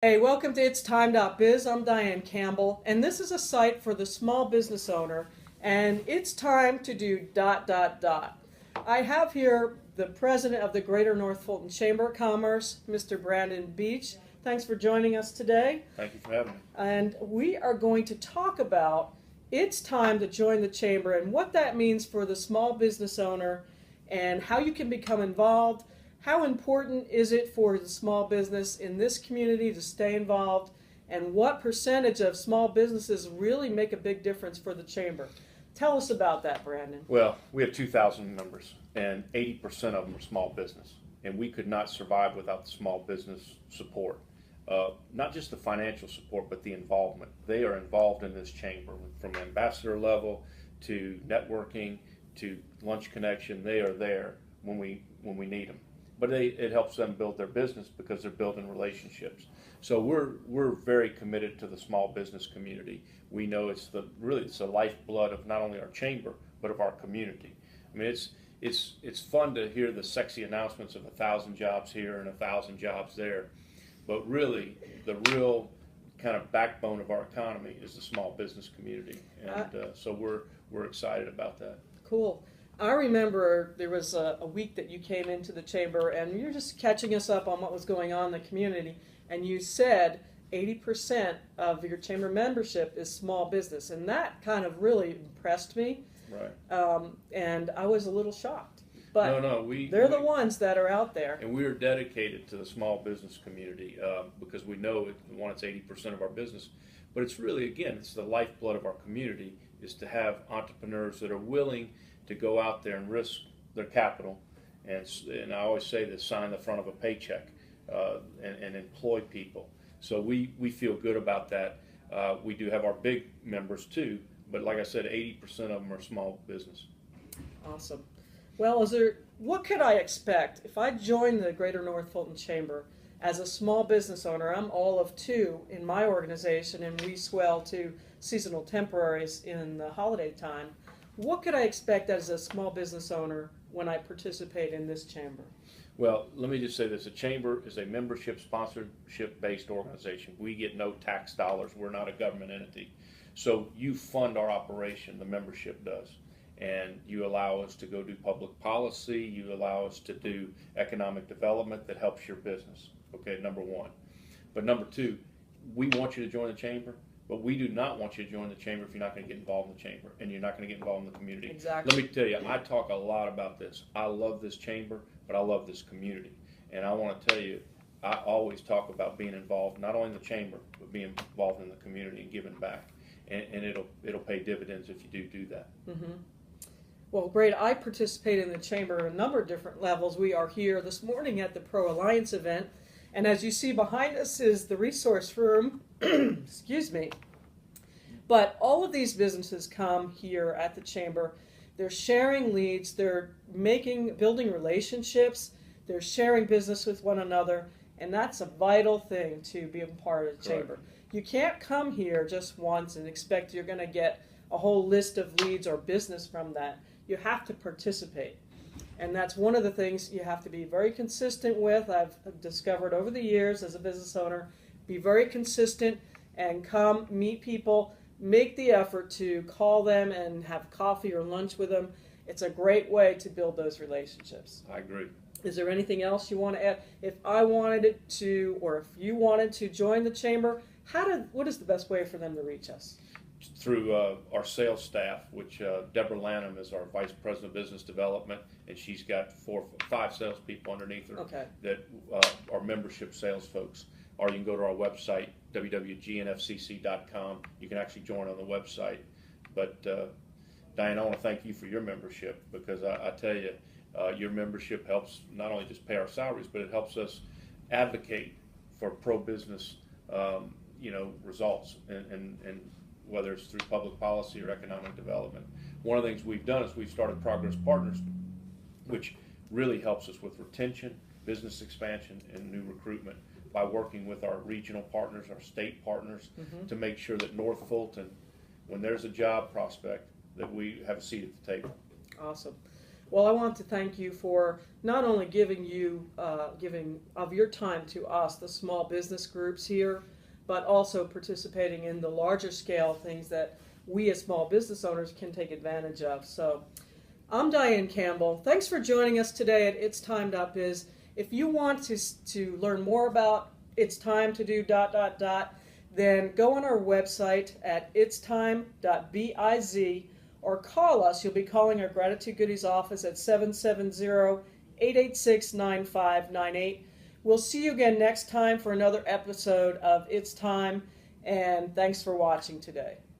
Hey, welcome to It's Time.biz. I'm Diane Campbell, and this is a site for the small business owner, and it's time to do ... I have here the president of the Greater North Fulton Chamber of Commerce, Mr. Brandon Beach. Thanks for joining us today. Thank you for having me. And we are going to talk about it's time to join the chamber and what that means for the small business owner and how you can become involved. How important is it for the small business in this community to stay involved, and what percentage of small businesses really make a big difference for the chamber? Tell us about that, Brandon. Well, we have 2,000 members, and 80% of them are small business, and we could not survive without the small business support. Not just the financial support, but the involvement. They are involved in this chamber, from ambassador level to networking to lunch connection. They are there when we need them. But it helps them build their business because they're building relationships. So we're very committed to the small business community. We know it's the lifeblood of not only our chamber but of our community. I mean, it's fun to hear the sexy announcements of 1,000 jobs here and 1,000 jobs there, but really the real kind of backbone of our economy is the small business community, and so we're excited about that. Cool. I remember there was a week that you came into the chamber and you were just catching us up on what was going on in the community, and you said 80% of your chamber membership is small business, and that kind of really impressed me. Right. And I was a little shocked. But they're the ones that are out there. And we are dedicated to the small business community because we know it's 80% of our business. But it's really, again, it's the lifeblood of our community, is to have entrepreneurs that are willing to go out there and risk their capital, and I always say this, sign the front of a paycheck and employ people. So we feel good about that. We do have our big members too, but like I said, 80% of them are small business. Awesome. Well, what could I expect if I join the Greater North Fulton Chamber as a small business owner? I'm all of two in my organization, and we swell to seasonal temporaries in the holiday time. What could I expect as a small business owner when I participate in this chamber? Well, let me just say this. The chamber is a membership sponsorship-based organization. We get no tax dollars. We're not a government entity. So you fund our operation, the membership does. And you allow us to go do public policy. You allow us to do economic development that helps your business. Okay, number one. But number two, we want you to join the chamber. But we do not want you to join the chamber if you're not going to get involved in the chamber and you're not going to get involved in the community. Exactly. Let me tell you, I talk a lot about this. I love this chamber, but I love this community. And I want to tell you, I always talk about being involved, not only in the chamber, but being involved in the community and giving back. And it'll pay dividends if you do that. Mm-hmm. Well, great. I participate in the chamber at a number of different levels. We are here this morning at the Pro Alliance event. And as you see behind us is the resource room. Excuse me. But all of these businesses come here at the chamber. They're sharing leads. They're building relationships. They're sharing business with one another. And that's a vital thing to be a part of the chamber. You can't come here just once and expect you're going to get a whole list of leads or business from that. You have to participate. And that's one of the things you have to be very consistent with. I've discovered over the years as a business owner, be very consistent and come meet people, make the effort to call them and have coffee or lunch with them. It's a great way to build those relationships. I agree. Is there anything else you want to add? If I wanted to, or if you wanted to join the chamber, what is the best way for them to reach us? Through our sales staff, which Deborah Lanham is our Vice President of Business Development, and she's got 4 or 5 salespeople underneath her that are membership sales folks. Or you can go to our website, www.gnfcc.com. You can actually join on the website. But Diane, I want to thank you for your membership, because I tell you, your membership helps not only just pay our salaries, but it helps us advocate for pro-business results, and whether it's through public policy or economic development. One of the things we've done is we've started Progress Partners, which really helps us with retention, business expansion, and new recruitment by working with our regional partners, our state partners, to make sure that North Fulton, when there's a job prospect, that we have a seat at the table. Awesome. Well, I want to thank you for not only giving of your time to us, the small business groups here, but also participating in the larger scale things that we as small business owners can take advantage of. So I'm Diane Campbell. Thanks for joining us today at It's Time.biz. If you want to learn more about It's Time to do ... then go on our website at itstime.biz or call us. You'll be calling our Gratitude Goodies office at 770-886-9598. We'll see you again next time for another episode of It's Time, and thanks for watching today.